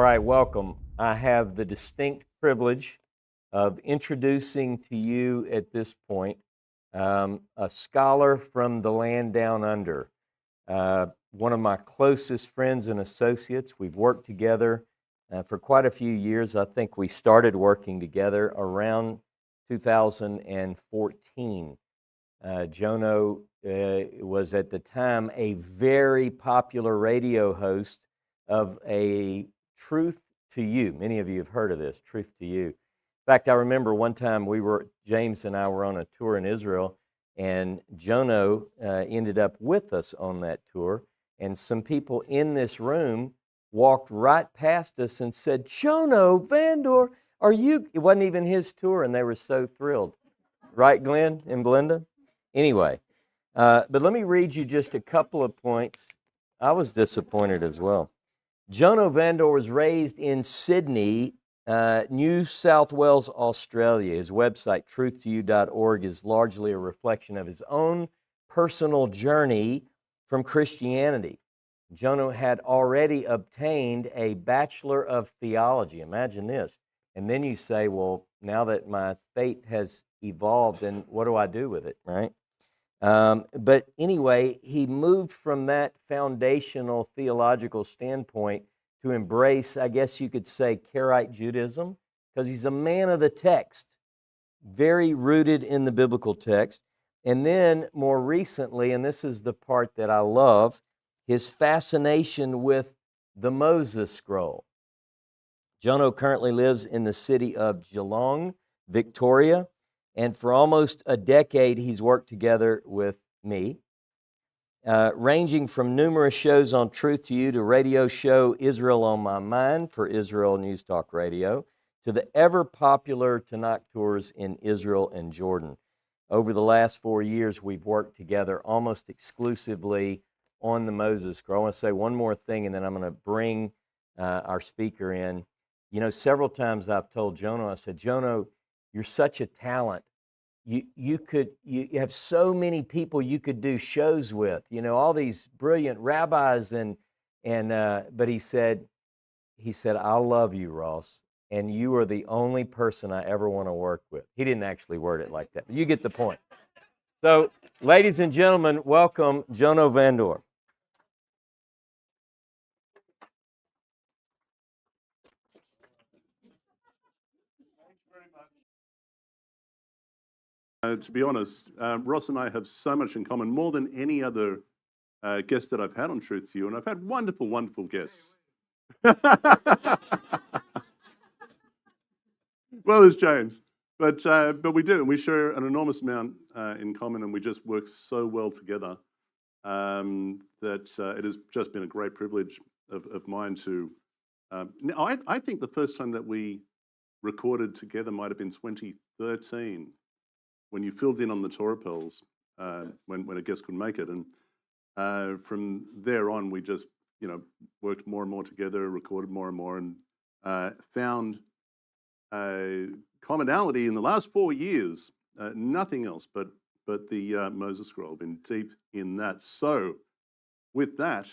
right, welcome. I have the distinct privilege of introducing to you at this point a scholar from the land down under, one of my closest friends and associates. We've worked together for quite a few years. I think we started working together around 2014. Jono was at the time a very popular radio host of a Truth to You. Many of you have heard of this, Truth to You. In fact, I remember one time James and I were on a tour in Israel, and Jono ended up with us on that tour, and some people in this room walked right past us and said, "Jono, Vandor, are you?" It wasn't even his tour, and they were so thrilled. Right, Glenn and Belinda? Anyway, but let me read you just a couple of points. I was disappointed as well. Jono Vandor was raised in Sydney, New South Wales, Australia. His website, truth2you.org, is largely a reflection of his own personal journey from Christianity. Jono had already obtained a Bachelor of Theology. Imagine this. And then you say, well, now that my faith has evolved, and what do I do with it, right? But anyway, he moved from that foundational theological standpoint to embrace, I guess you could say, Karaite Judaism, because he's a man of the text, very rooted in the biblical text. And then more recently, and this is the part that I love, his fascination with the Moses Scroll. Jono currently lives in the city of Geelong, Victoria, and for almost a decade, he's worked together with me, ranging from numerous shows on Truth to You to radio show Israel on My Mind for Israel News Talk Radio, to the ever-popular Tanakh tours in Israel and Jordan. Over the last 4 years, we've worked together almost exclusively on the Moses Scroll. I want to say one more thing, and then I'm going to bring our speaker in. You know, several times I've told Jono, I said, Jono, you're such a talent. You have so many people you could do shows with, you know, all these brilliant rabbis but he said, I love you, Ross, and you are the only person I ever want to work with. He didn't actually word it like that, but you get the point. So, ladies and gentlemen, welcome Jono Vandor. To be honest, Ross and I have so much in common, more than any other guest that I've had on Truth to You, and I've had wonderful, wonderful guests. Well, there's James, but we do, and we share an enormous amount in common, and we just work so well together that it has just been a great privilege of mine to. I think the first time that we recorded together might have been 2013. When you filled in on the Torah Pearls, when a guest couldn't make it. And from there on, we just, worked more and more together, recorded more and more, and found a commonality in the last 4 years, nothing else but the Moses Scroll, been deep in that. So with that,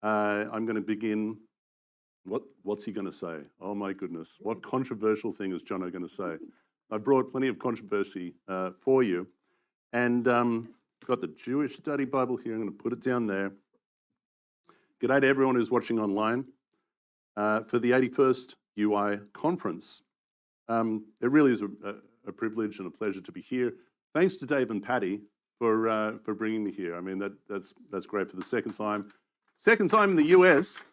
I'm going to begin. What's he going to say? Oh my goodness, what controversial thing is Jono going to say? I brought plenty of controversy for you. And got the Jewish Study Bible here. I'm going to put it down there. G'day to everyone who's watching online for the 81st UI Conference. It really is a privilege and a pleasure to be here. Thanks to Dave and Patty for bringing me here. I mean, that's great for the second time. Second time in the US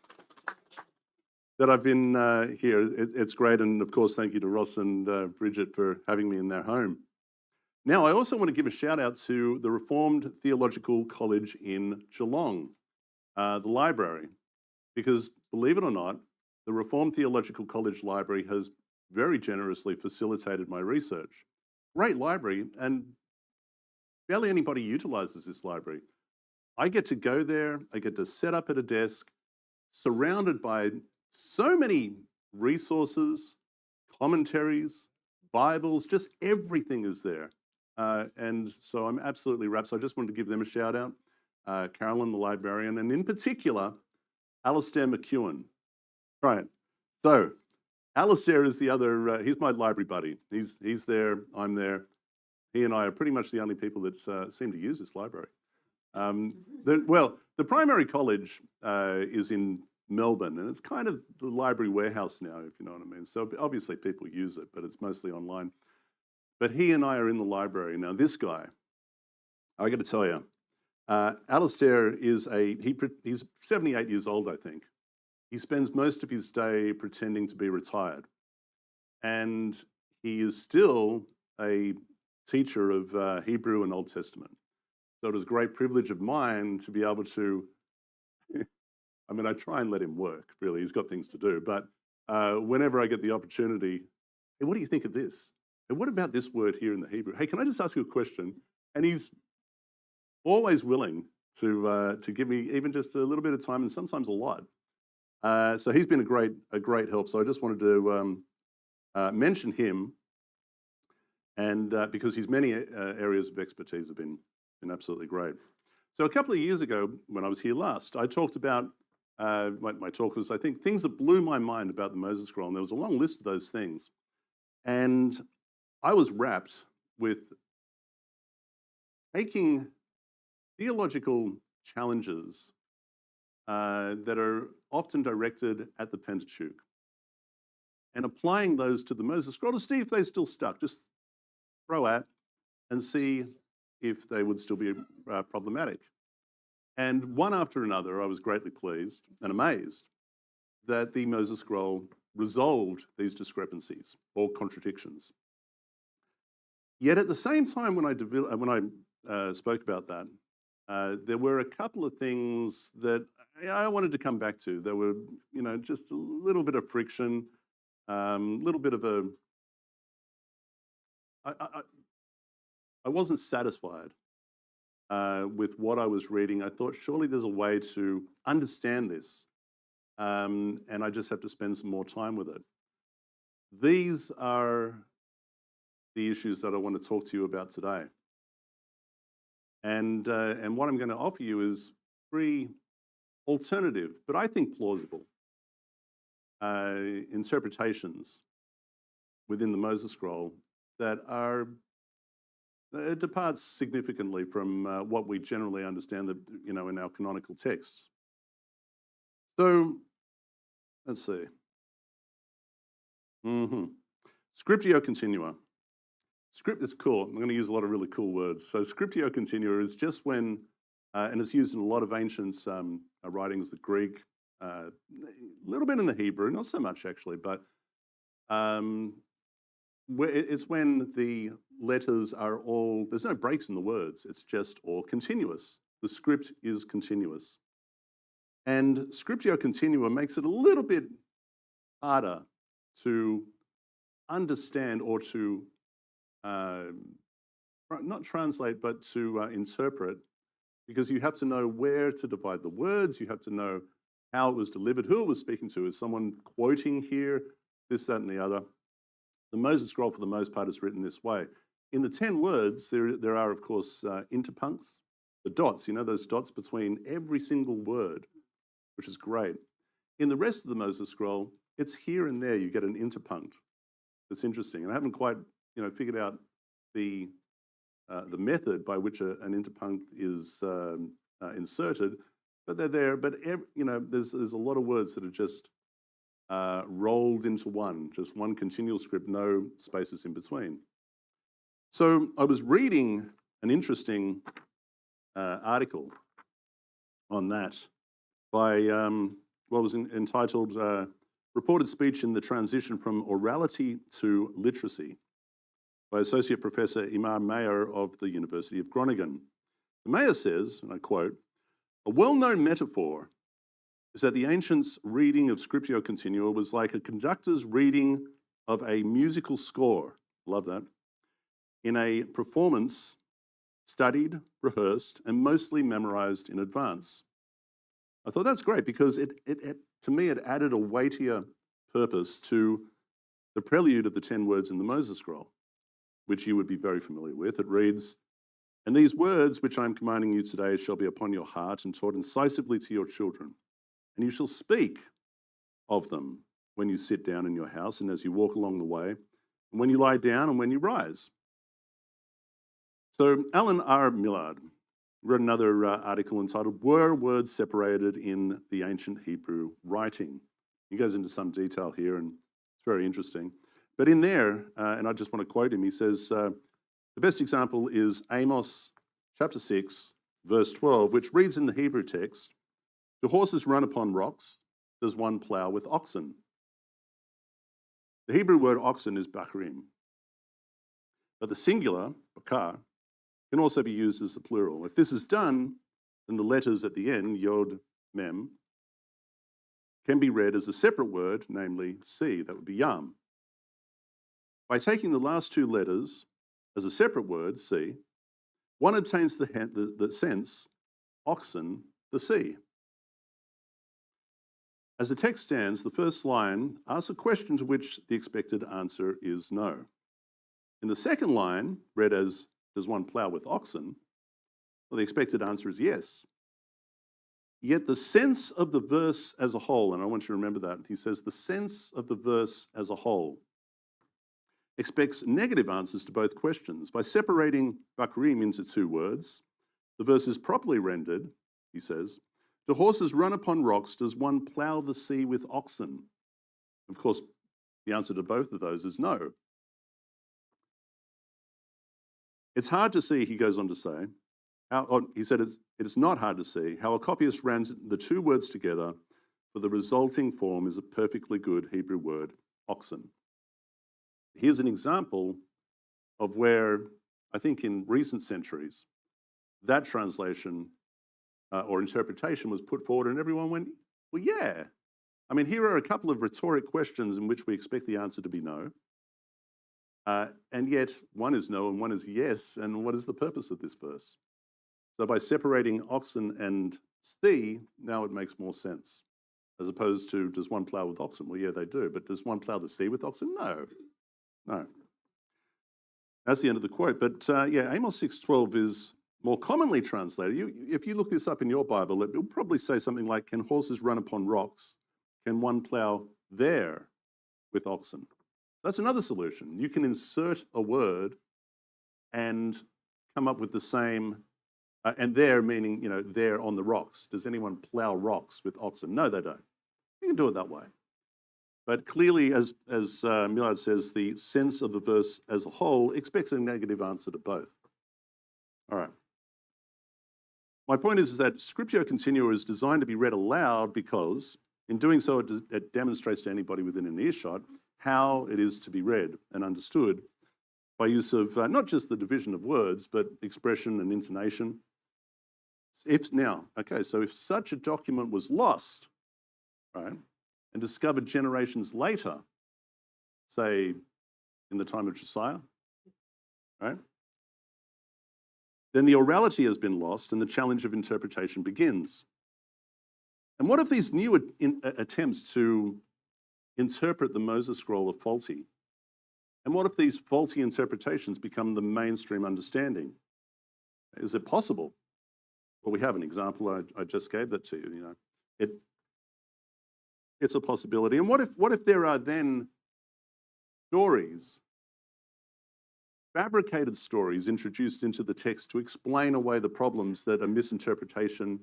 that I've been here. It's great, and of course, thank you to Ross and Bridget for having me in their home. Now, I also want to give a shout out to the Reformed Theological College in Geelong, the library, because believe it or not, the Reformed Theological College Library has very generously facilitated my research. Great library, and barely anybody utilizes this library. I get to go there, I get to set up at a desk, surrounded by so many resources, commentaries, Bibles, just everything is there. And so I'm absolutely wrapped. So I just wanted to give them a shout out, Carolyn, the librarian, and in particular, Alistair McEwen. Right. So Alistair is the other, he's my library buddy. He's there, I'm there. He and I are pretty much the only people that seem to use this library. The primary college is in Melbourne, and it's kind of the library warehouse now, if you know what I mean. So obviously people use it, but it's mostly online. But he and I are in the library. Now this guy, I got to tell you, Alistair is he's 78 years old, I think. He spends most of his day pretending to be retired. And he is still a teacher of Hebrew and Old Testament. So it was a great privilege of mine to be able to, I mean, I try and let him work, really. He's got things to do. But whenever I get the opportunity, hey, what do you think of this? Hey, what about this word here in the Hebrew? Hey, can I just ask you a question? And he's always willing to give me even just a little bit of time, and sometimes a lot. So he's been a great help. So I just wanted to mention him, and because his many areas of expertise have been absolutely great. So a couple of years ago, when I was here last, I talked about, my talk was, I think, things that blew my mind about the Moses Scroll, and there was a long list of those things. And I was wrapped with taking theological challenges that are often directed at the Pentateuch and applying those to the Moses Scroll to see if they still stuck. Just throw at and see if they would still be problematic. And one after another, I was greatly pleased and amazed that the Moses Scroll resolved these discrepancies or contradictions. Yet at the same time, when I spoke about that, there were a couple of things that I wanted to come back to. There were, just a little bit of friction, a little bit of a. I wasn't satisfied with what I was reading. I thought, surely there's a way to understand this, and I just have to spend some more time with it. These are the issues that I want to talk to you about today. And what I'm going to offer you is 3 alternative, but I think plausible, interpretations within the Moses Scroll that are it departs significantly from what we generally understand that in our canonical texts. So let's see. Scriptio continua. Script is cool. I'm going to use a lot of really cool words. So scriptio continua is just when, and it's used in a lot of ancient writings, the Greek, a little bit in the Hebrew, not so much actually, but it's when the letters are all, there's no breaks in the words, it's just all continuous. The script is continuous. And scriptio continua makes it a little bit harder to understand or to not translate, but to interpret, because you have to know where to divide the words, you have to know how it was delivered, who it was speaking to. Is someone quoting here, this, that, and the other? The Moses Scroll, for the most part, is written this way. In the 10 words, there are, of course, interpuncts, the dots, those dots between every single word, which is great. In the rest of the Moses Scroll, it's here and there you get an interpunct. It's interesting. And I haven't quite, figured out the method by which an interpunct is inserted, but they're there. But there's a lot of words that are just rolled into one, just one continual script, no spaces in between. So I was reading an interesting article on that by what was entitled Reported Speech in the Transition from Orality to Literacy by Associate Professor Imar Mayer of the University of Groningen. The Mayer says, and I quote, "A well-known metaphor is that the ancients' reading of Scriptio Continua was like a conductor's reading of a musical score," love that, "in a performance studied, rehearsed, and mostly memorized in advance." I thought that's great because to me, it added a weightier purpose to the prelude of the 10 words in the Moses Scroll, which you would be very familiar with. It reads, "And these words which I am commanding you today shall be upon your heart and taught incisively to your children. And you shall speak of them when you sit down in your house and as you walk along the way, and when you lie down and when you rise. So Alan R. Millard wrote another article entitled, Were Words Separated in the Ancient Hebrew Writing? He goes into some detail here, and it's very interesting. But in there, and I just want to quote him, he says, the best example is Amos chapter 6, verse 12, which reads in the Hebrew text, do horses run upon rocks? Does one plow with oxen? The Hebrew word oxen is bakarim, but the singular, bakar, can also be used as the plural. If this is done, then the letters at the end, yod, mem, can be read as a separate word, namely C, that would be yam. By taking the last two letters as a separate word, C, one obtains the sense, oxen, the sea. As the text stands, the first line asks a question to which the expected answer is no. In the second line, read as, does one plow with oxen? Well, the expected answer is yes. Yet the sense of the verse as a whole, and I want you to remember that, he says the sense of the verse as a whole expects negative answers to both questions. By separating bakarim into two words, the verse is properly rendered, he says, do horses run upon rocks? Does one plow the sea with oxen? Of course, the answer to both of those is no. It's hard to see, he goes on to say, he said it's not hard to see how a copyist ran the two words together, for the resulting form is a perfectly good Hebrew word, oxen. Here's an example of where, I think in recent centuries, that translation or interpretation was put forward and everyone went, well, yeah. I mean, here are a couple of rhetoric questions in which we expect the answer to be no. And yet one is no and one is yes. And what is the purpose of this verse? So by separating oxen and sea, now it makes more sense. As opposed to, does one plow with oxen? Well, yeah, they do. But does one plow the sea with oxen? No. No. That's the end of the quote. But yeah, Amos 6:12 is more commonly translated. If you look this up in your Bible, it will probably say something like, can horses run upon rocks? Can one plow there with oxen? That's another solution. You can insert a word and come up with the same, and there meaning, there on the rocks. Does anyone plow rocks with oxen? No, they don't. You can do it that way. But clearly, as Millard says, the sense of the verse as a whole expects a negative answer to both. All right. My point is that Scriptio Continua is designed to be read aloud because, in doing so, it demonstrates to anybody within an earshot how it is to be read and understood by use of not just the division of words, but expression and intonation. If such a document was lost, right, and discovered generations later, say in the time of Josiah, right, then the orality has been lost and the challenge of interpretation begins. And what if these new attempts to interpret the Moses scroll are faulty? And what if these faulty interpretations become the mainstream understanding? Is it possible? Well, we have an example. I just gave that to you. It's a possibility. And what if there are then stories, fabricated stories introduced into the text to explain away the problems that a misinterpretation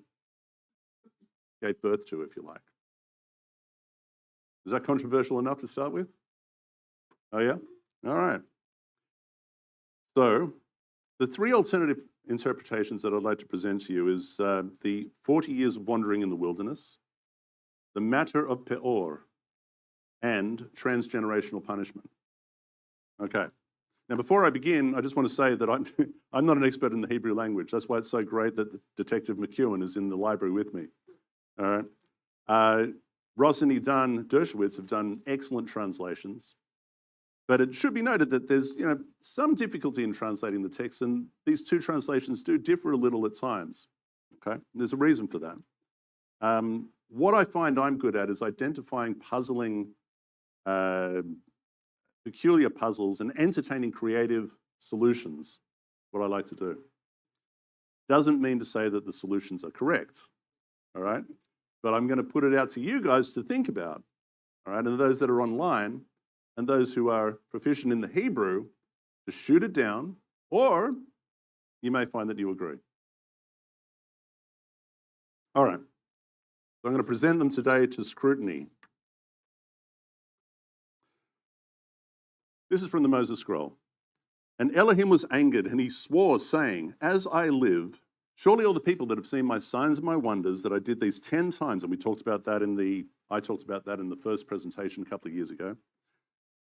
gave birth to, if you like? Is that controversial enough to start with? Oh, yeah? All right. So the three alternative interpretations that I'd like to present to you is the 40 years of wandering in the wilderness, the matter of Peor, and transgenerational punishment. Okay. Now, before I begin, I just want to say that I'm not an expert in the Hebrew language. That's why it's so great that Detective McEwen is in the library with me. All right. Ross and Dan Dershowitz have done excellent translations. But it should be noted that there's some difficulty in translating the text, and these two translations do differ a little at times. Okay, there's a reason for that. What I find I'm good at is identifying puzzling, peculiar puzzles and entertaining creative solutions. What I like to do. Doesn't mean to say that the solutions are correct. All right, but I'm going to put it out to you guys to think about. all right, and those that are online, and those who are proficient in the Hebrew, to shoot it down, or you may find that you agree. All right, so I'm going to present them today to scrutiny. This is from the Moses Scroll. And Elohim was angered, and he swore, saying, as I live, surely all the people that have seen my signs and my wonders, that I did these 10 times, and I talked about that in the first presentation a couple of years ago.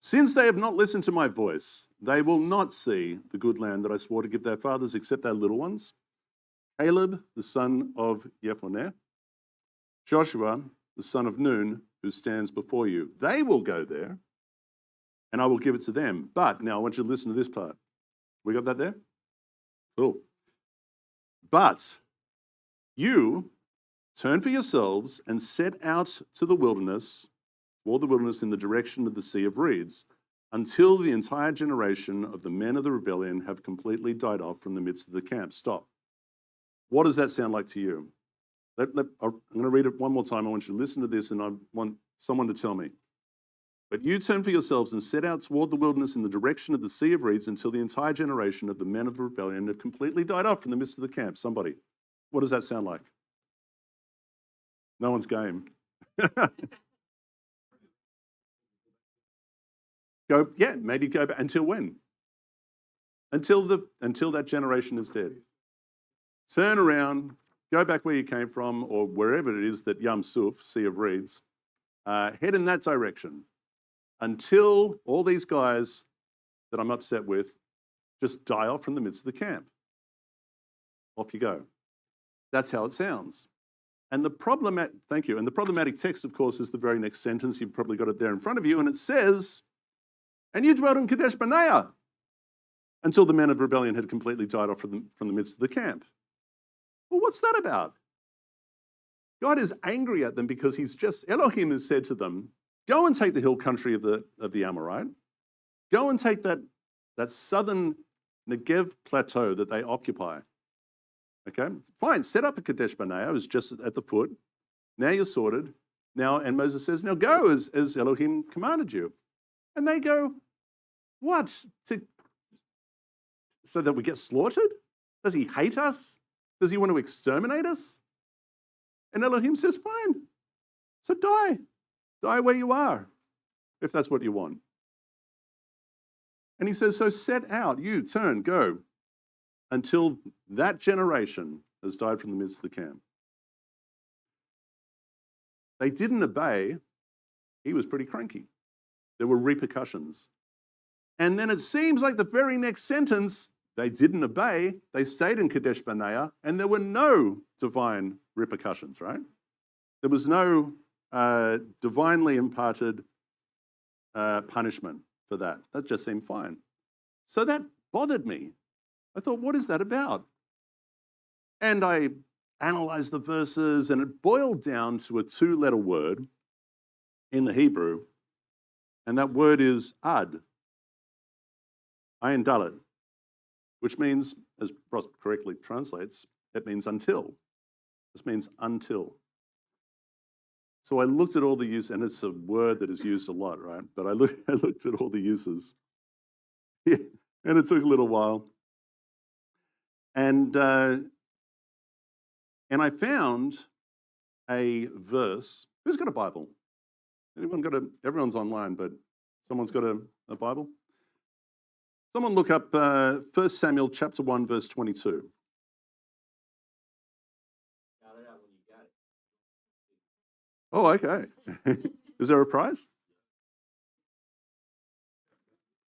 Since they have not listened to my voice, they will not see the good land that I swore to give their fathers, except their little ones. Caleb, the son of Jephunneh, Joshua, the son of Nun, who stands before you. They will go there, and I will give it to them. But now I want you to listen to this part. We got that there? Cool. But you turn for yourselves and set out to the wilderness, toward the wilderness in the direction of the Sea of Reeds, until the entire generation of the men of the rebellion have completely died off from the midst of the camp. Stop. What does that sound like to you? I'm going to read it one more time. I want you to listen to this, and I want someone to tell me. But you turn for yourselves and set out toward the wilderness in the direction of the Sea of Reeds until the entire generation of the men of the rebellion have completely died off from the midst of the camp. Somebody. What does that sound like? No one's game. Maybe go back. Until when? Until that generation is dead. Turn around, go back where you came from, or wherever it is that Yam Suf, Sea of Reeds, head in that direction. Until all these guys that I'm upset with just die off from the midst of the camp. Off you go. That's how it sounds. And the problematic text, of course, is the very next sentence. You've probably got it there in front of you, and it says, and you dwelt in Kadesh Barnea until the men of rebellion had completely died off from the midst of the camp. Well, what's that about? God is angry at them because Elohim has said to them, go and take the hill country of the Amorite. Go and take that southern Negev plateau that they occupy. Okay, fine, set up a Kadesh Barnea. It was just at the foot. Now you're sorted. And Moses says, now go as Elohim commanded you. And they go, what? So that we get slaughtered? Does he hate us? Does he want to exterminate us? And Elohim says, fine. So die. Die where you are, if that's what you want. And he says, so set out, you turn, go, until that generation has died from the midst of the camp. They didn't obey. He was pretty cranky. There were repercussions. And then it seems like the very next sentence, they didn't obey. They stayed in Kadesh Barnea, and there were no divine repercussions, right? There was no divinely imparted punishment for that. That just seemed fine. So that bothered me. I thought, what is that about? And I analyzed the verses, and it boiled down to a 2-letter word in the Hebrew, and that word is ad, ayin dalet, which means, as Ross correctly translates, it means until. This means until. So I looked at all the uses, and it's a word that is used a lot, right? But I looked at all the uses, and it took a little while. And I found a verse. Who's got a Bible? Everyone's online, but someone's got a Bible? Someone look up 1 Samuel chapter 1, verse 22. Oh, okay. Is there a prize?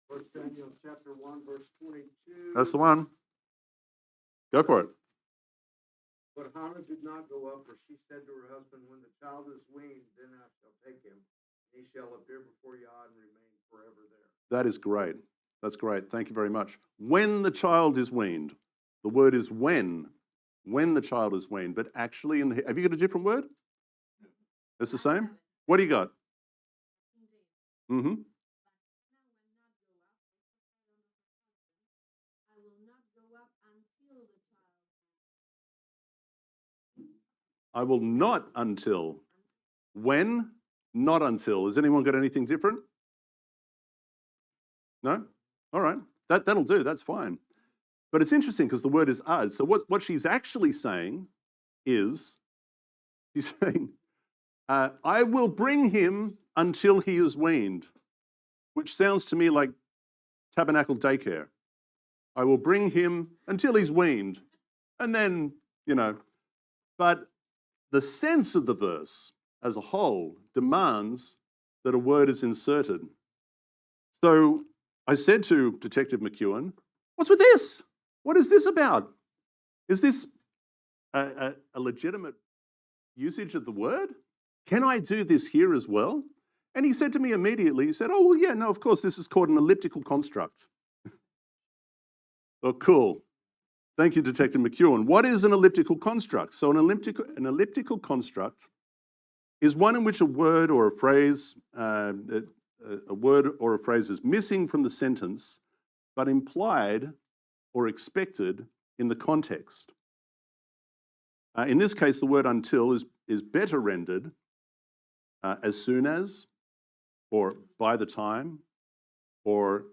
1 Samuel chapter 1, verse 22. That's the one. Go for it. But Hannah did not go up, for she said to her husband, when the child is weaned, then I shall take him. He shall appear before Yah and remain forever there. That is great. That's great. Thank you very much. When the child is weaned. The word is when the child is weaned. But actually, have you got a different word? It's the same? What do you got? Mm-hmm. I will not until. When? not until. Has anyone got anything different? No? All right. That'll do. That's fine. But it's interesting because the word is ad. So what she's actually saying is, she's saying, I will bring him until he is weaned, which sounds to me like tabernacle daycare. I will bring him until he's weaned. And then, but the sense of the verse as a whole demands that a word is inserted. So I said to Detective McEwen, what's with this? What is this about? Is this a legitimate usage of the word? Can I do this here as well? And he said to me immediately, he said, oh, well, yeah, no, of course, this is called an elliptical construct. Oh, cool. Thank you, Detective McEwen. What is an elliptical construct? So an elliptical construct is one in which a word or a phrase is missing from the sentence, but implied or expected in the context. In this case, the word until is better rendered as soon as, or by the time, or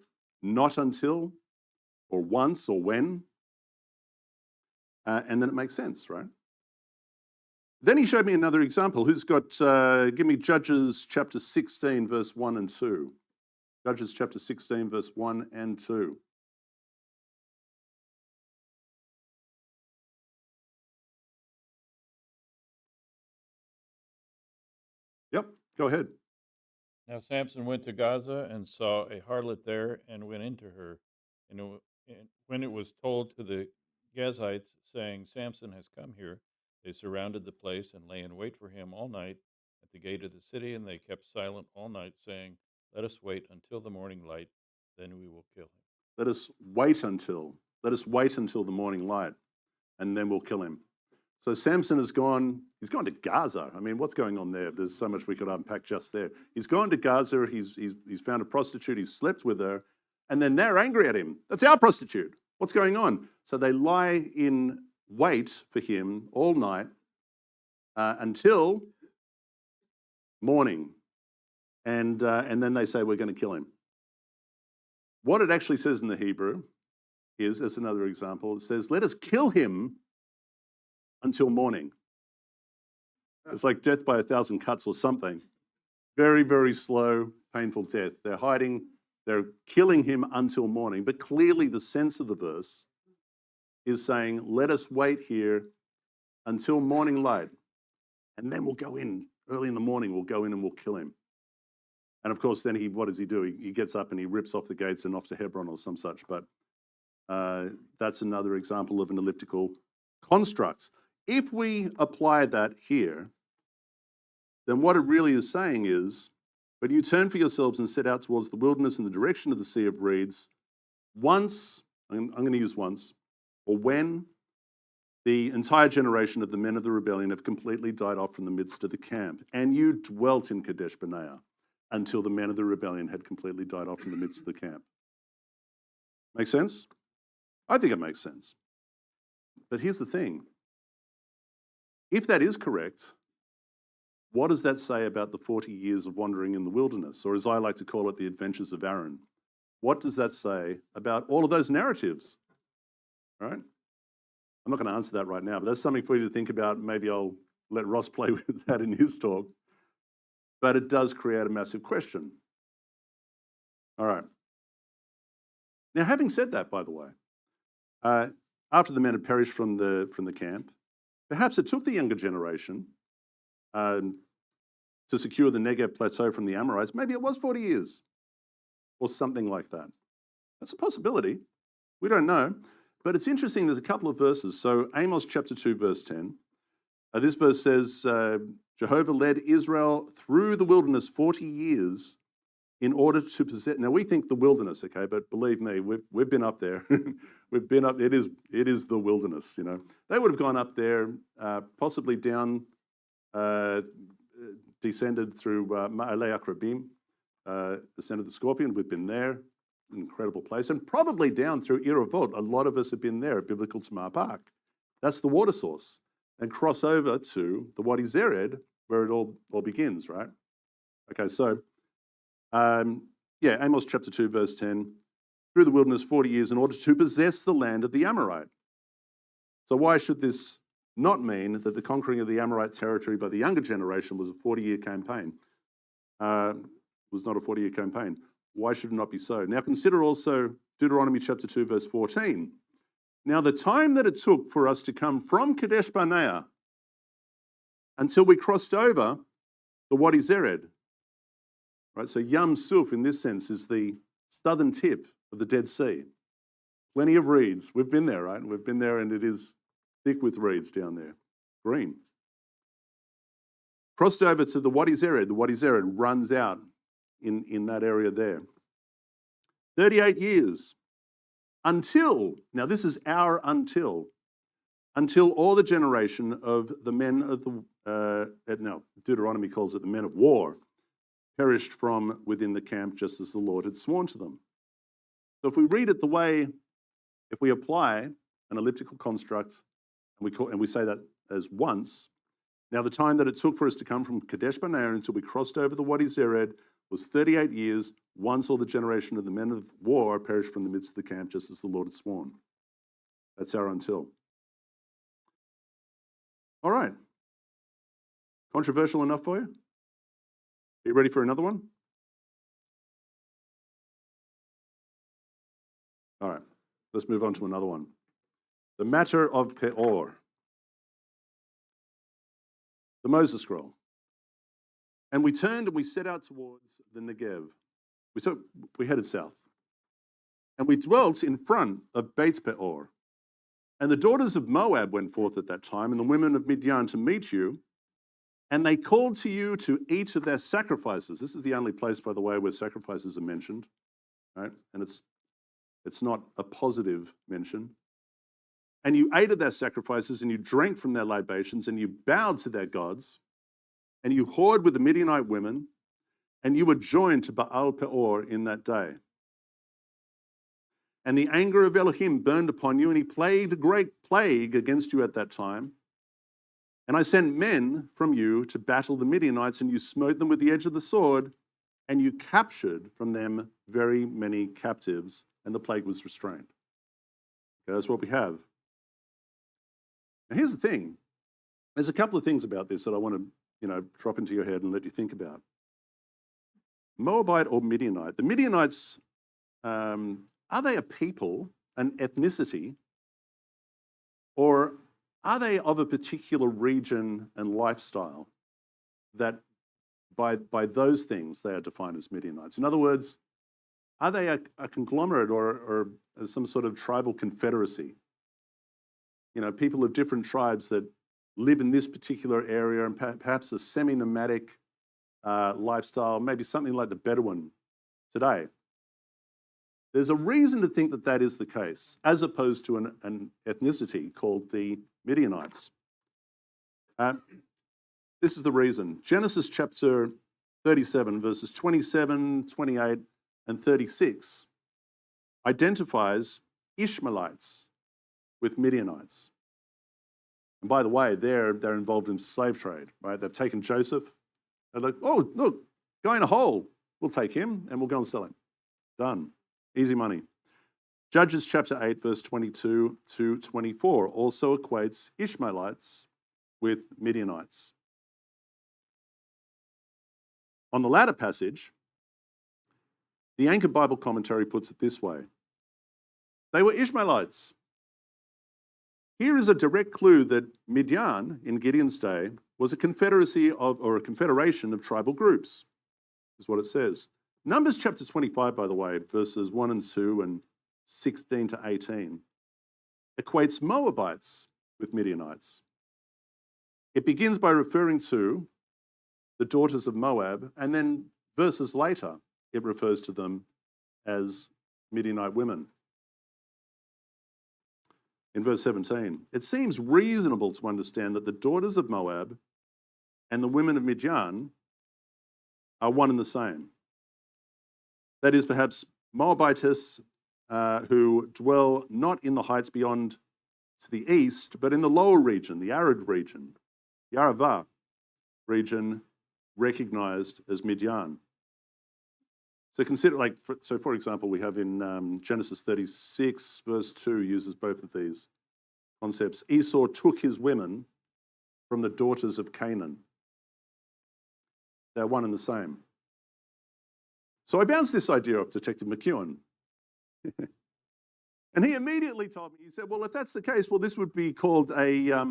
not until, or once, or when. And then it makes sense, right? Then he showed me another example. Who's got, give me Judges chapter 16, verse 1 and 2. Judges chapter 16, verse 1 and 2. Yep, go ahead. Now Samson went to Gaza and saw a harlot there and went into her. And when it was told to the Gazites, saying, Samson has come here, they surrounded the place and lay in wait for him all night at the gate of the city, and they kept silent all night, saying, let us wait until the morning light, then we will kill him. Let us wait until the morning light, and then we'll kill him. So Samson has gone, he's gone to Gaza. I mean, what's going on there? There's so much we could unpack just there. He's gone to Gaza, he's found a prostitute, he's slept with her, and then they're angry at him. That's our prostitute. What's going on? So they lie in wait for him all night until morning. And then they say, we're going to kill him. What it actually says in the Hebrew is, as another example, it says, let us kill him until morning. It's like death by 1,000 cuts or something. Very, very slow, painful death. They're hiding, they're killing him until morning. But clearly the sense of the verse is saying, let us wait here until morning light. And then we'll go in, early in the morning, we'll go in and we'll kill him. And of course, then what does he do? He gets up and he rips off the gates and off to Hebron or some such. But that's another example of an elliptical construct. If we apply that here, then what it really is saying is, when you turn for yourselves and set out towards the wilderness in the direction of the Sea of Reeds, once, I'm going to use once, or when the entire generation of the men of the rebellion have completely died off from the midst of the camp, and you dwelt in Kadesh Barnea until the men of the rebellion had completely died off from the midst of the camp. Make sense? I think it makes sense. But here's the thing. If that is correct, what does that say about the 40 years of wandering in the wilderness, or as I like to call it, the adventures of Aaron? What does that say about all of those narratives? Right? I'm not going to answer that right now, but that's something for you to think about. Maybe I'll let Ross play with that in his talk. But it does create a massive question. All right. Now, having said that, by the way, after the men had perished from the camp, perhaps it took the younger generation to secure the Negev plateau from the Amorites. Maybe it was 40 years or something like that. That's a possibility. We don't know. But it's interesting, there's a couple of verses. So Amos chapter 2, verse 10. This verse says, Jehovah led Israel through the wilderness 40 years in order to possess. Now we think the wilderness, okay, but believe me, we've been up there. We've been up. It is the wilderness. You know, they would have gone up there, possibly down, descended through Ma'ale Akrabim, ascended the Scorpion. We've been there, incredible place, and probably down through Iravot. A lot of us have been there at Biblical Tamar Park. That's the water source, and cross over to the Wadi Zered, where it all begins, right? Okay, so, Amos chapter 2, verse 10, through the wilderness 40 years in order to possess the land of the Amorite. So why should this not mean that the conquering of the Amorite territory by the younger generation was a 40-year campaign? Was not a 40-year campaign. Why should it not be so? Now consider also Deuteronomy chapter 2, verse 14. Now the time that it took for us to come from Kadesh Barnea until we crossed over the Wadi Zered, right? So Yam Suf in this sense is the southern tip of the Dead Sea. Plenty of reeds. We've been there, right? We've been there and it is thick with reeds down there, green. Crossed over to the Wadi Zered. The Wadi Zered runs out in that area there. 38 years until, now this is our until all the generation of the men of the, Deuteronomy calls it the men of war, perished from within the camp just as the Lord had sworn to them. So if we read it the way, if we apply an elliptical construct, and we say that as once, now the time that it took for us to come from Kadesh Barnea until we crossed over the Wadi Zered was 38 years, once all the generation of the men of war perished from the midst of the camp, just as the Lord had sworn. That's our until. All right. Controversial enough for you? Are you ready for another one? All right, let's move on to another one. The matter of Peor. The Moses scroll. And we turned and we set out towards the Negev. We headed south. And we dwelt in front of Beit Peor. And the daughters of Moab went forth at that time, and the women of Midian to meet you. And they called to you to eat of their sacrifices. This is the only place, by the way, where sacrifices are mentioned, right? And it's not a positive mention. And you ate of their sacrifices, and you drank from their libations, and you bowed to their gods, and you whored with the Midianite women, and you were joined to Baal Peor in that day. And the anger of Elohim burned upon you, and he plagued a great plague against you at that time. And I sent men from you to battle the Midianites, and you smote them with the edge of the sword, and you captured from them very many captives, and the plague was restrained. Okay, that's what we have. Now here's the thing. There's a couple of things about this that I want to, drop into your head and let you think about. Moabite or Midianite. The Midianites, are they a people, an ethnicity, or are they of a particular region and lifestyle that by those things they are defined as Midianites? In other words, are they a conglomerate or some sort of tribal confederacy? People of different tribes that live in this particular area and perhaps a semi-nomadic lifestyle, maybe something like the Bedouin today. There's a reason to think that that is the case, as opposed to an ethnicity called the Midianites. This is the reason. Genesis chapter 37, verses 27, 28, and 36 identifies Ishmaelites with Midianites. And by the way, they're involved in slave trade, right? They've taken Joseph. They're like, oh, look, guy in a hole. We'll take him and we'll go and sell him. Done. Easy money. Judges chapter 8, verse 22 to 24 also equates Ishmaelites with Midianites. On the latter passage, the Anchor Bible Commentary puts it this way. They were Ishmaelites. Here is a direct clue that Midian, in Gideon's day, was a confederation of tribal groups, is what it says. Numbers chapter 25, by the way, verses 1 and 2 and 16 to 18, equates Moabites with Midianites. It begins by referring to the daughters of Moab, and then verses later, it refers to them as Midianite women. In verse 17, it seems reasonable to understand that the daughters of Moab and the women of Midian are one and the same. That is, perhaps Moabites who dwell not in the heights beyond to the east, but in the lower region, the arid region, the Arava region recognized as Midian. So consider, for example, we have in Genesis 36, verse 2 uses both of these concepts. Esau took his women from the daughters of Canaan. They're one and the same. So I bounced this idea off Detective McEwen. And he immediately told me, he said, well, if that's the case, well, this would be called a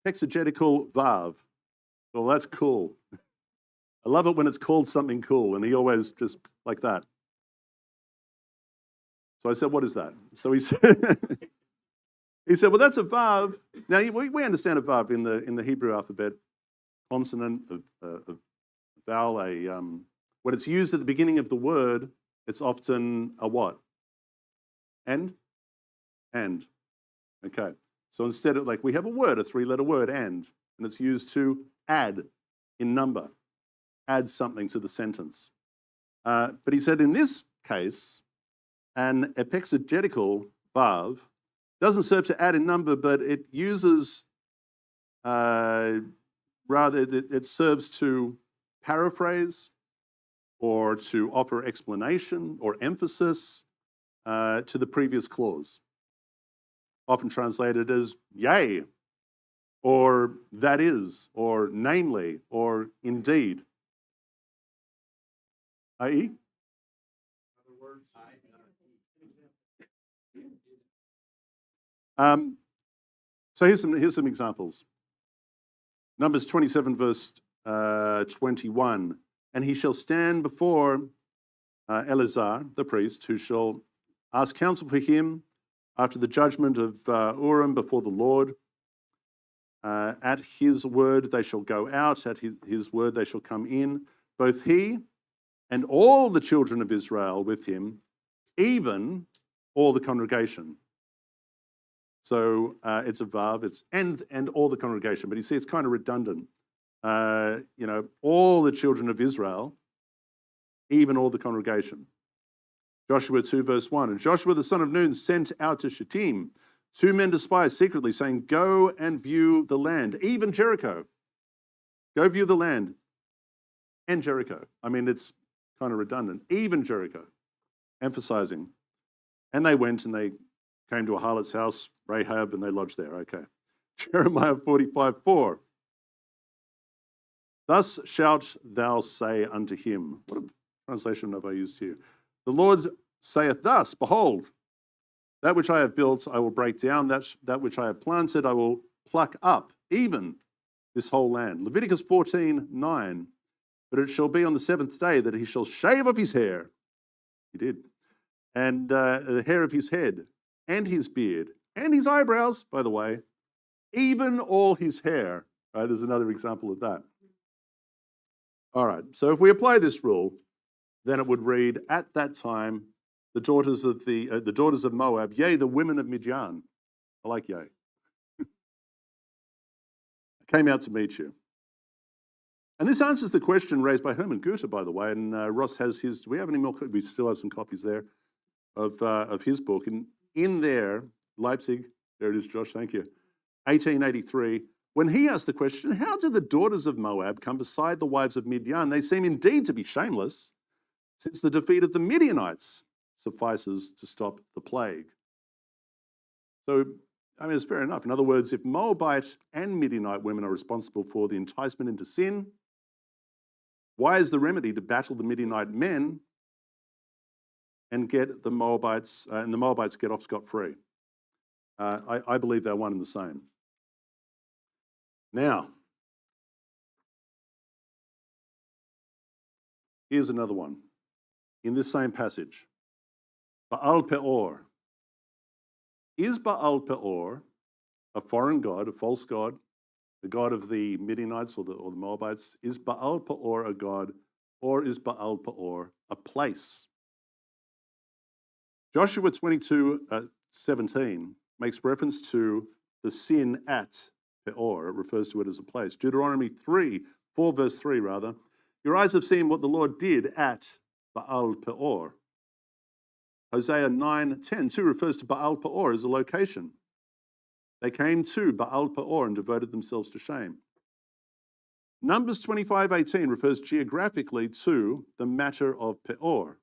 exegetical vav. Well, that's cool. I love it when it's called something cool, and he always just like that. So I said, what is that? So he said, he said, well, that's a vav. Now, we understand a vav in the Hebrew alphabet, consonant, a vowel, when it's used at the beginning of the word, it's often a what? And? Okay. So instead of, we have a word, a three-letter word, and it's used to add in number, add something to the sentence. But he said in this case, an epexegetical vav doesn't serve to add in number, but it uses, it serves to paraphrase or to offer explanation or emphasis to the previous clause, often translated as yea, or that is, or namely, or indeed. I.e.? So here's some examples. Numbers 27, verse 21. And he shall stand before Eleazar, the priest, who shall ask counsel for him after the judgment of Urim before the Lord. At his word they shall go out, at his word they shall come in, both he and all the children of Israel with him, even all the congregation. So it's a vav, it's and all the congregation, but you see it's kind of redundant. All the children of Israel, even all the congregation. Joshua 2, verse 1. And Joshua the son of Nun sent out to Shittim 2 men to spy secretly, saying, go and view the land, even Jericho. Go view the land and Jericho. I mean, it's kind of redundant. Even Jericho, emphasizing. And they went and they came to a harlot's house, Rahab, and they lodged there. Okay. Jeremiah 45, 4. Thus shalt thou say unto him. What a translation have I used here? The Lord saith thus, behold, that which I have built I will break down, that which I have planted I will pluck up, even this whole land. Leviticus 14, 9. But it shall be on the 7th day that he shall shave off his hair. He did. And the hair of his head, and his beard, and his eyebrows, by the way, even all his hair. Right, there's another example of that. All right, so if we apply this rule, then it would read, at that time, the daughters of Moab, yea, the women of Midian. I like yea. Came out to meet you. And this answers the question raised by Herman Goethe, by the way, and Ross has his, do we have any more? We still have some copies there of his book. And in there, Leipzig, there it is, Josh, thank you, 1883, when he asked the question, how do the daughters of Moab come beside the wives of Midian? They seem indeed to be shameless, since the defeat of the Midianites suffices to stop the plague. So, I mean, it's fair enough. In other words, if Moabite and Midianite women are responsible for the enticement into sin, why is the remedy to battle the Midianite men and get the Moabites, and the Moabites get off scot-free? I believe they're one and the same. Now, here's another one. In this same passage, Baal Peor. Is Baal Peor a foreign god, a false god, the god of the Midianites or the Moabites? Is Baal Peor a god, or is Baal Peor a place? Joshua 22, 17 makes reference to the sin at Peor. It refers to it as a place. Deuteronomy 4 verse 3 rather. Your eyes have seen what the Lord did at Baal Peor. Hosea 9:10 too refers to Baal Peor as a location. They came to Baal Peor and devoted themselves to shame. Numbers 25:18 refers geographically to the matter of Peor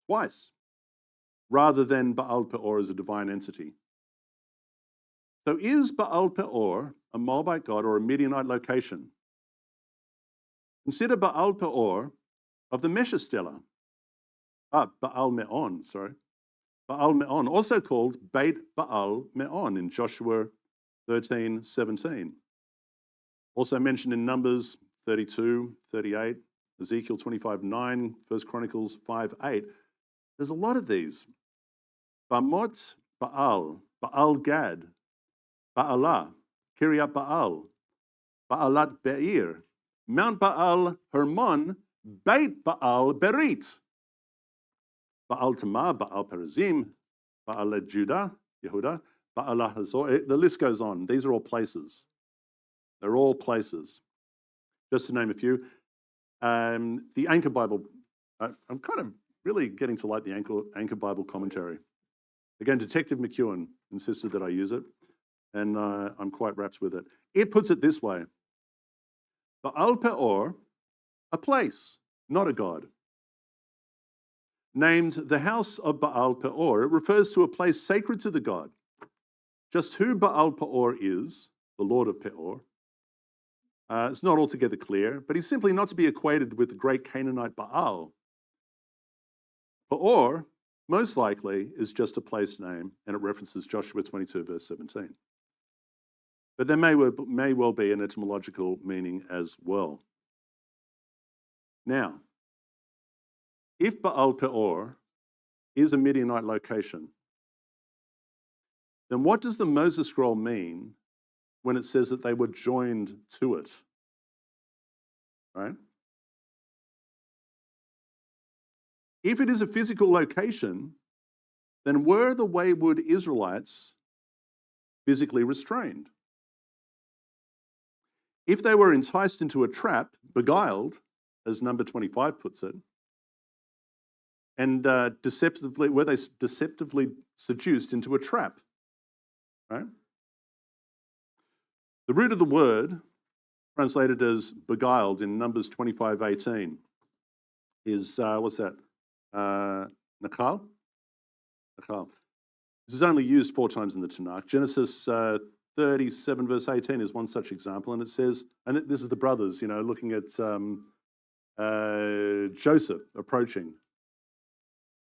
twice, rather than Baal Peor as a divine entity. So is Baal Peor a Moabite god or a Midianite location? Consider Baal Peor of the Mesha Stela. Baal Meon, sorry. Baal Meon, also called Beit Baal Meon in Joshua 13:17. Also mentioned in Numbers 32, 38, Ezekiel 25:9, 1 Chronicles 5:8. There's a lot of these. Bamot Baal, Baal Gad, Baalah, Kiryat Baal, Baalat Be'ir, Mount Baal Hermon, Beit Baal Berit, Baal Tamar, Baal Perazim, Baal Judah, Yehuda, Baal Hazor. The list goes on. These are all places. They're all places. Just to name a few. The Anchor Bible, I'm kind of really getting to like the Anchor Bible commentary. Again, Detective McEwen insisted that I use it, and I'm quite rapt with it. It puts it this way. Baal Peor, a place, not a god. Named the house of Baal Peor, it refers to a place sacred to the god. Just who Baal Peor is, the Lord of Peor, it's not altogether clear, but he's simply not to be equated with the great Canaanite Baal. Peor, most likely, is just a place name, and it references Joshua 22, verse 17. But there may well be an etymological meaning as well. Now, if Baal Peor is a Midianite location, then what does the Moses scroll mean when it says that they were joined to it? Right? If it is a physical location, then were the wayward Israelites physically restrained? If they were enticed into a trap, beguiled, as number 25 puts it, and were they deceptively seduced into a trap? Right? The root of the word, translated as beguiled in Numbers 25:18, is, what's that? Nakal? Nakal. This is only used 4 times in the Tanakh. Genesis 37, verse 18 is one such example, and it says, and this is the brothers, looking at Joseph approaching.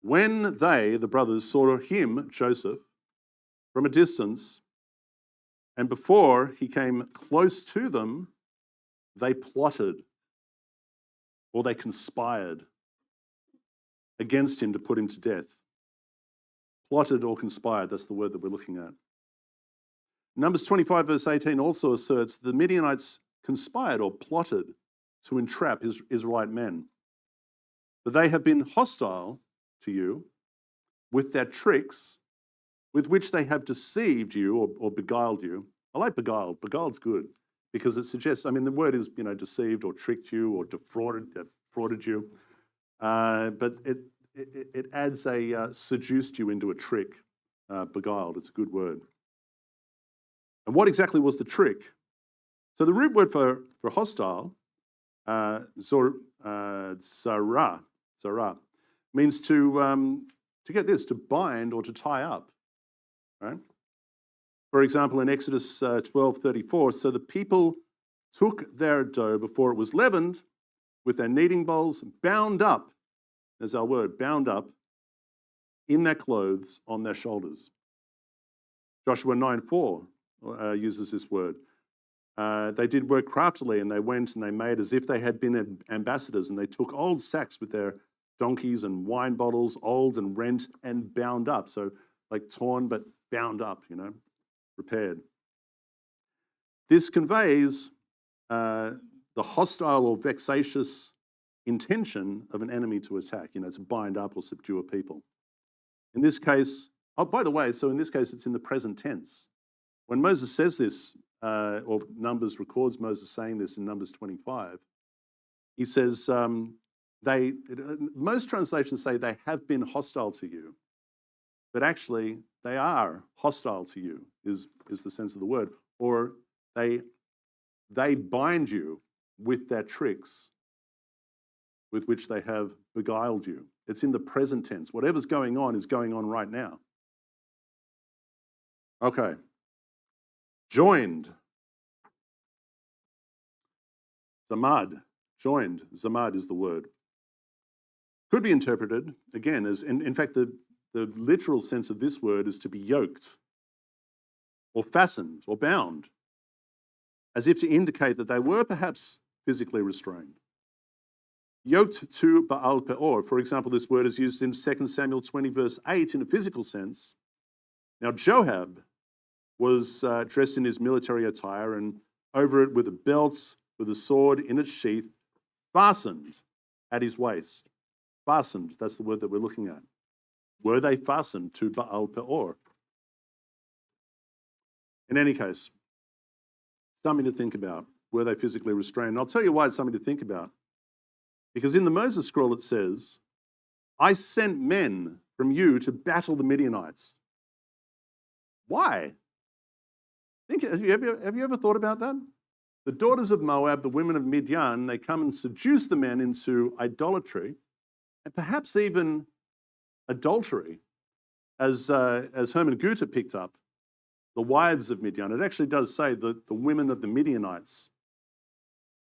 When they, the brothers, saw him, Joseph, from a distance, and before he came close to them, they plotted or they conspired against him to put him to death. Plotted or conspired, that's the word that we're looking at. Numbers 25, verse 18 also asserts the Midianites conspired or plotted to entrap Israelite men. But they have been hostile to you with their tricks with which they have deceived you or beguiled you. I like beguiled. Beguiled's good because it suggests, the word is, deceived or tricked you or defrauded you. But it adds a seduced you into a trick. Beguiled, it's a good word. And what exactly was the trick? So the root word for hostile, zara, means to get this, to bind or to tie up, right? For example, in Exodus 12:34, so the people took their dough before it was leavened with their kneading bowls, bound up, there's our word, bound up, in their clothes on their shoulders. Joshua 9:4 uses this word. They did work craftily, and they went and they made as if they had been ambassadors, and they took old sacks with their donkeys and wine bottles, old and rent and bound up. So like torn, but bound up, repaired. This conveys the hostile or vexatious intention of an enemy to attack, to bind up or subdue a people. In this case, by the way, so in this case, it's in the present tense. When Moses says this, or Numbers records Moses saying this in Numbers 25, he says, most translations say they have been hostile to you, but actually they are hostile to you, is the sense of the word, or they they bind you with their tricks with which they have beguiled you. It's in the present tense. Whatever's going on is going on right now. Okay. Joined. Zamad. Joined. Zamad is the word. Could be interpreted, again, as, in fact, the literal sense of this word is to be yoked or fastened or bound, as if to indicate that they were perhaps physically restrained. Yoked to Baal Peor, for example, this word is used in 2 Samuel 20, verse 8 in a physical sense. Now, Joab was dressed in his military attire, and over it with a belt, with a sword in its sheath, fastened at his waist. Fastened, that's the word that we're looking at. Were they fastened to Baal Peor? In any case, something to think about. Were they physically restrained? And I'll tell you why it's something to think about. Because in the Moses scroll it says, I sent men from you to battle the Midianites. Why? Have you ever thought about that? The daughters of Moab, the women of Midian, they come and seduce the men into idolatry and perhaps even adultery, as Herman Goethe picked up, the wives of Midian. It actually does say the women of the Midianites.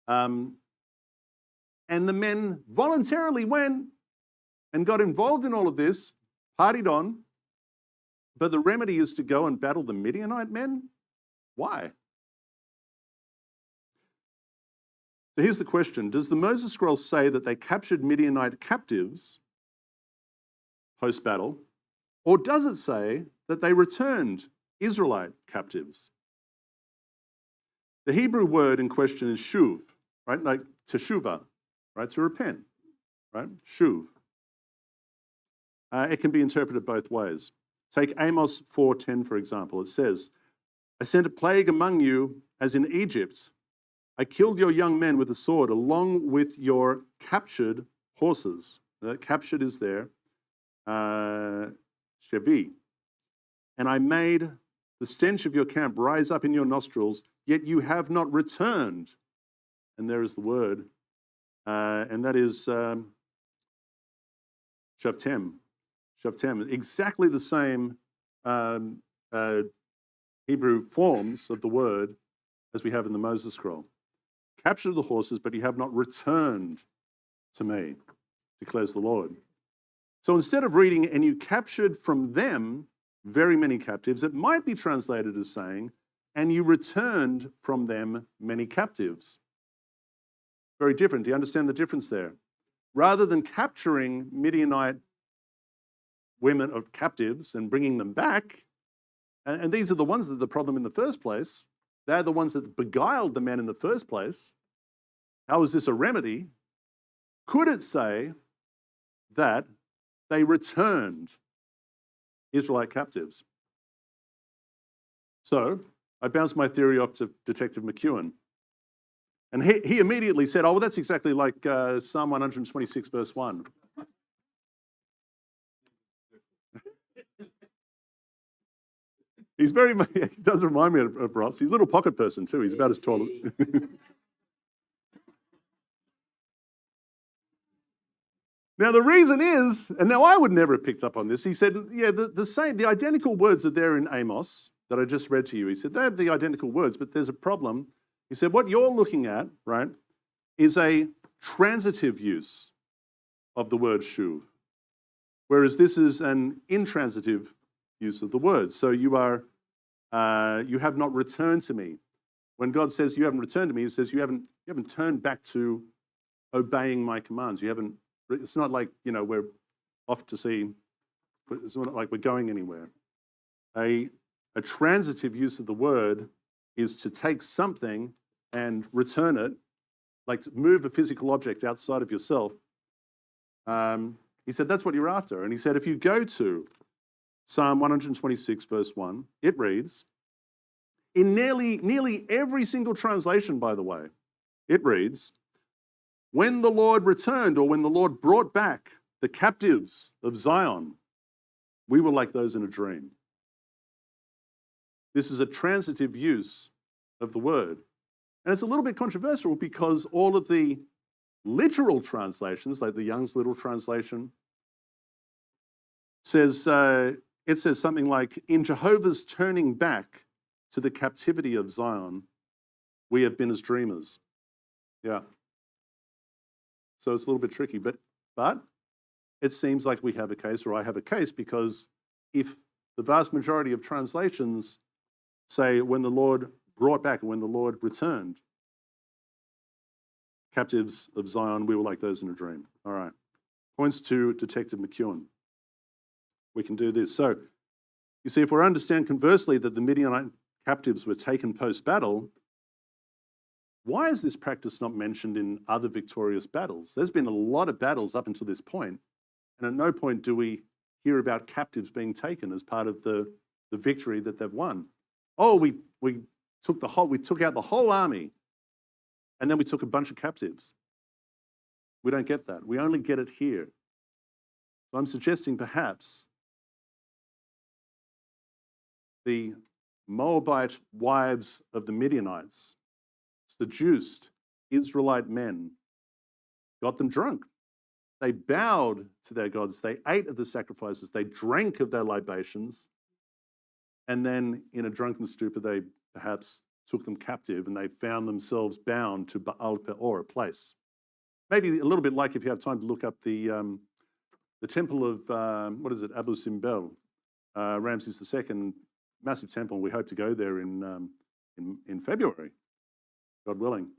And the men voluntarily went and got involved in all of this, partied on, but the remedy is to go and battle the Midianite men? Why? So here's the question. Does the Moses scroll say that they captured Midianite captives post-battle, or does it say that they returned Israelite captives? The Hebrew word in question is shuv, right? Like teshuvah, right? To repent, right? Shuv. It can be interpreted both ways. Take Amos 4:10, for example. It says, I sent a plague among you as in Egypt. I killed your young men with a sword along with your captured horses. Captured is there, Shevi. And I made the stench of your camp rise up in your nostrils, yet you have not returned. And there is the word. And that is Shavtem. Shavtem. Exactly the same Hebrew forms of the word as we have in the Moses scroll. Captured the horses, but you have not returned to me, declares the Lord. So instead of reading, and you captured from them very many captives, it might be translated as saying, and you returned from them many captives. Very different. Do you understand the difference there? Rather than capturing Midianite women or captives and bringing them back, and these are the ones that are the problem in the first place, they're the ones that beguiled the men in the first place. How is this a remedy? Could it say that they returned Israelite captives? So I bounced my theory off to Detective McEwen. And he immediately said, oh, well, that's exactly like Psalm 126, verse 1. He does remind me of Ross. He's a little pocket person too. He's about as tall. Now, the reason is, and now I would never have picked up on this, he said, yeah, the identical words are there in Amos that I just read to you. He said, they're the identical words, but there's a problem. He said, what you're looking at, right, is a transitive use of the word shuv, whereas this is an intransitive use of the word. So you have not returned to me. When God says you haven't returned to me, he says you haven't turned back to obeying my commands. It's not like, we're off to sea. It's not like we're going anywhere. A transitive use of the word is to take something and return it, like to move a physical object outside of yourself. He said that's what you're after. And he said if you go to Psalm 126, verse 1, it reads, in nearly every single translation, by the way, it reads, when the Lord returned, or when the Lord brought back the captives of Zion, we were like those in a dream. This is a transitive use of the word. And it's a little bit controversial because all of the literal translations, like the Young's literal translation, says it says something like, "In Jehovah's turning back to the captivity of Zion, we have been as dreamers." Yeah. So it's a little bit tricky, but it seems like we have a case, or I have a case, because if the vast majority of translations say when the Lord brought back and when the Lord returned, captives of Zion, we were like those in a dream. All right. Points to Detective McEwen. We can do this. So, you see, if we understand conversely that the Midianite captives were taken post-battle, why is this practice not mentioned in other victorious battles? There's been a lot of battles up until this point, and at no point do we hear about captives being taken as part of the victory that they've won. Oh, we took out the whole army, and then we took a bunch of captives. We don't get that. We only get it here. So I'm suggesting perhaps the Moabite wives of the Midianites seduced Israelite men, got them drunk. They bowed to their gods. They ate of the sacrifices. They drank of their libations. And then in a drunken stupor, they perhaps took them captive and they found themselves bound to Baal Peor, a place. Maybe a little bit like if you have time to look up the temple of, Abu Simbel, Ramses II, massive temple. We hope to go there in February, God willing.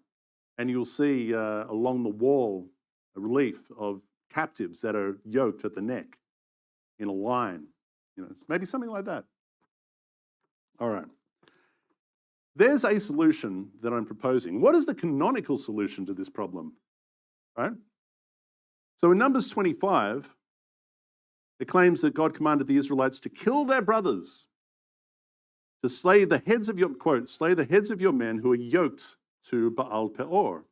And you'll see along the wall a relief of captives that are yoked at the neck in a line. It's maybe something like that. All right. There's a solution that I'm proposing. What is the canonical solution to this problem? Right? So in Numbers 25, it claims that God commanded the Israelites to kill their brothers, to slay the heads of your, quote, slay the heads of your men who are yoked to Baal Peor.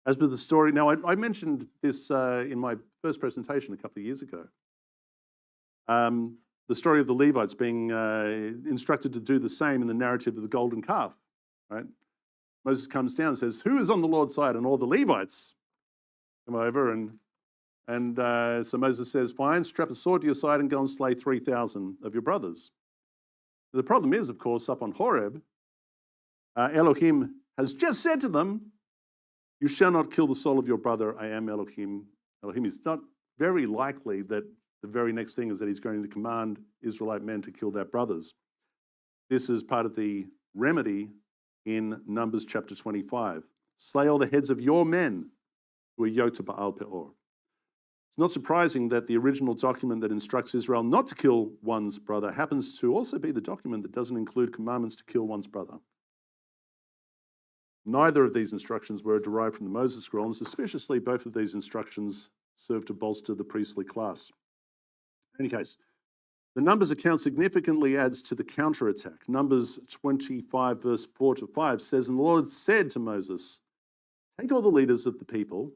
As with the story, now I mentioned this in my first presentation a couple of years ago. The story of the Levites being instructed to do the same in the narrative of the golden calf, right? Moses comes down and says, "Who is on the Lord's side?" And all the Levites come over, and so Moses says, "Fine, strap a sword to your side and go and slay 3,000 of your brothers." The problem is, of course, up on Horeb, Elohim has just said to them, "You shall not kill the soul of your brother. I am Elohim." Elohim is not very likely that the very next thing is that he's going to command Israelite men to kill their brothers. This is part of the remedy in Numbers chapter 25. Slay all the heads of your men who are yoked to Baal Peor. It's not surprising that the original document that instructs Israel not to kill one's brother happens to also be the document that doesn't include commandments to kill one's brother. Neither of these instructions were derived from the Moses scroll, and suspiciously, both of these instructions serve to bolster the priestly class. In any case, the Numbers account significantly adds to the counterattack. Numbers 25, verse 4 to 5 says, "And the Lord said to Moses, take all the leaders of the people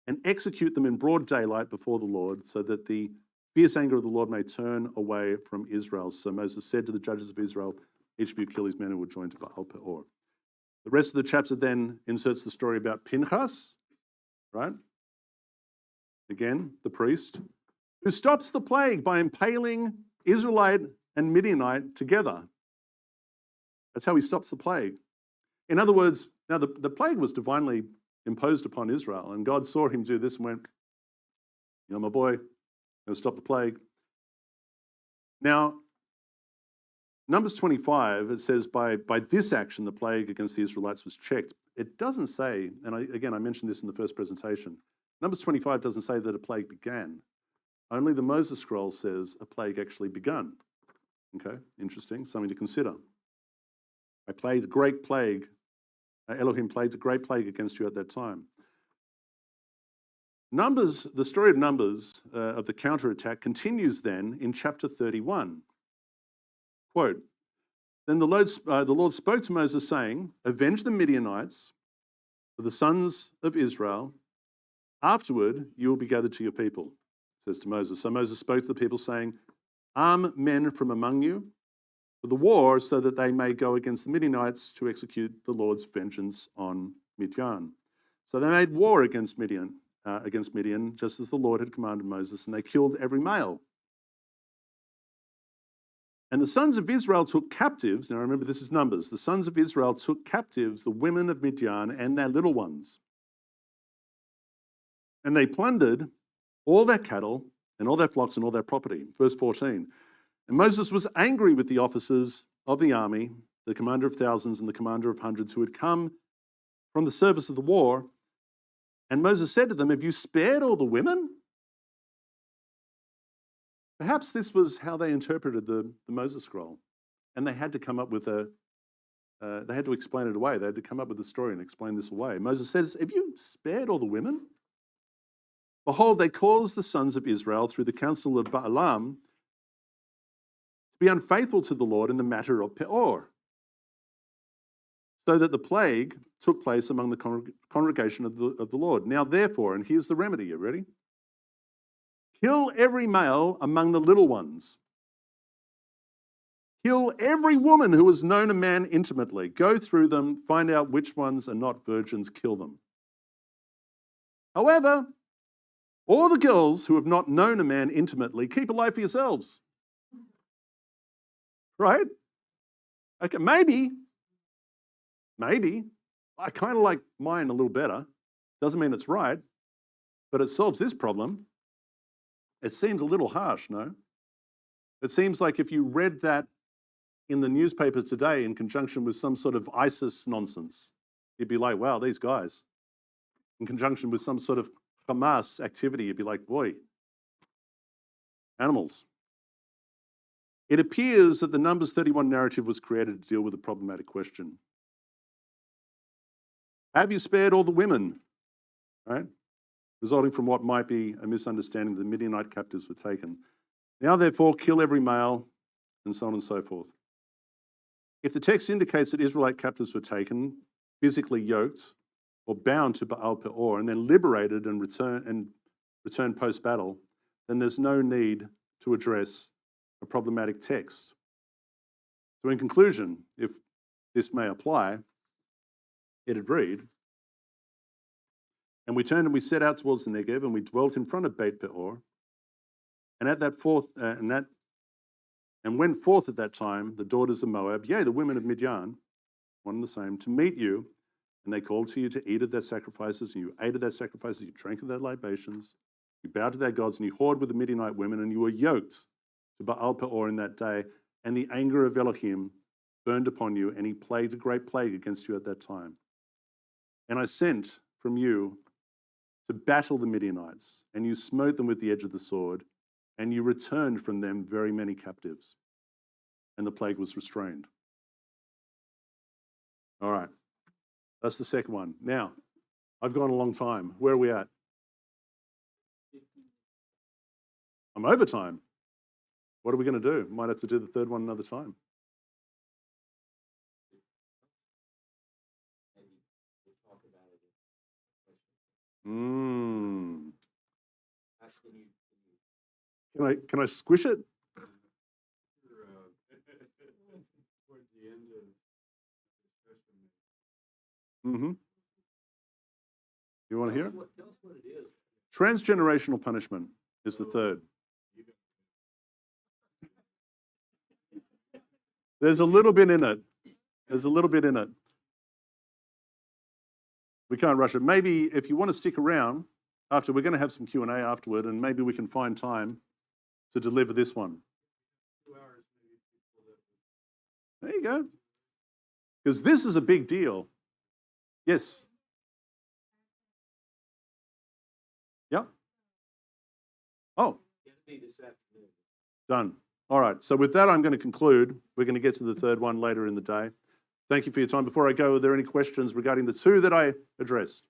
and execute them in broad daylight before the Lord, so that the fierce anger of the Lord may turn away from Israel." So Moses said to the judges of Israel, "Each of you kill his men who will join to Baal Peor." The rest of the chapter then inserts the story about Pinchas, right? Again, the priest, who stops the plague by impaling Israelite and Midianite together. That's how he stops the plague. In other words, now the plague was divinely imposed upon Israel, and God saw him do this and went, my boy, I'm going to stop the plague. Now, Numbers 25, it says, by this action, the plague against the Israelites was checked. It doesn't say, and I mentioned this in the first presentation, Numbers 25 doesn't say that a plague began. Only the Moses scroll says a plague actually begun. Okay, interesting, something to consider. I played a great plague. Elohim played a great plague against you at that time. Numbers, the story of Numbers, of the counterattack, continues then in chapter 31. Quote, "Then the Lord spoke to Moses, saying, avenge the Midianites for the sons of Israel. Afterward, you will be gathered to your people," says to Moses. So Moses spoke to the people, saying, "Arm men from among you for the war so that they may go against the Midianites to execute the Lord's vengeance on Midian. So they made war against Midian, just as the Lord had commanded Moses, and they killed every male. And the sons of Israel took captives, now remember this is Numbers, the sons of Israel took captives the women of Midian and their little ones. And they plundered all their cattle and all their flocks and all their property. Verse 14. And Moses was angry with the officers of the army, the commander of thousands and the commander of hundreds who had come from the service of the war. And Moses said to them, have you spared all the women? Perhaps this was how they interpreted the Moses scroll. And they had to come up with they had to explain it away. They had to come up with a story and explain this away. Moses says, have you spared all the women? Behold, they caused the sons of Israel through the counsel of Balaam to be unfaithful to the Lord in the matter of Peor, so that the plague took place among the congregation of the Lord. Now therefore, and here's the remedy, you ready? Kill every male among the little ones. Kill every woman who has known a man intimately. Go through them, find out which ones are not virgins, kill them. However, all the girls who have not known a man intimately, keep alive for yourselves. Right? Okay, maybe. I kind of like mine a little better. Doesn't mean it's right, but it solves this problem. It seems a little harsh, no? It seems like if you read that in the newspaper today in conjunction with some sort of ISIS nonsense, you'd be like, wow, these guys. In conjunction with some sort of Hamas activity, you'd be like, boy, animals. It appears that the Numbers 31 narrative was created to deal with a problematic question. Have you spared all the women? Right? Resulting from what might be a misunderstanding, the Midianite captives were taken. Now, therefore, kill every male, and so on and so forth. If the text indicates that Israelite captives were taken, physically yoked, or bound to Baal Peor, and then liberated and returned post-battle, then there's no need to address a problematic text. So in conclusion, if this may apply, it'd read, and we turned and we set out towards the Negev, and we dwelt in front of Beit Peor, and went forth at that time the daughters of Moab, yea, the women of Midian, one and the same, to meet you, and they called to you to eat of their sacrifices, and you ate of their sacrifices, you drank of their libations, you bowed to their gods, and you whored with the Midianite women, and you were yoked to Baal Peor in that day, and the anger of Elohim burned upon you, and he plagued a great plague against you at that time. And I sent from you to battle the Midianites, and you smote them with the edge of the sword, and you returned from them very many captives, and the plague was restrained. All right, that's the second one. Now, I've gone a long time. Where are we at? I'm over time. What are we going to do? Might have to do the third one another time. Can I squish it? You want to hear it? Tell us what it is. Transgenerational punishment is the third. There's a little bit in it. We can't rush it. Maybe if you want to stick around, we're going to have some Q&A afterward, and maybe we can find time to deliver this one. There you go. Because this is a big deal. Yes. Yeah. Oh. Done. All right. So with that, I'm going to conclude. We're going to get to the third one later in the day. Thank you for your time. Before I go, are there any questions regarding the two that I addressed?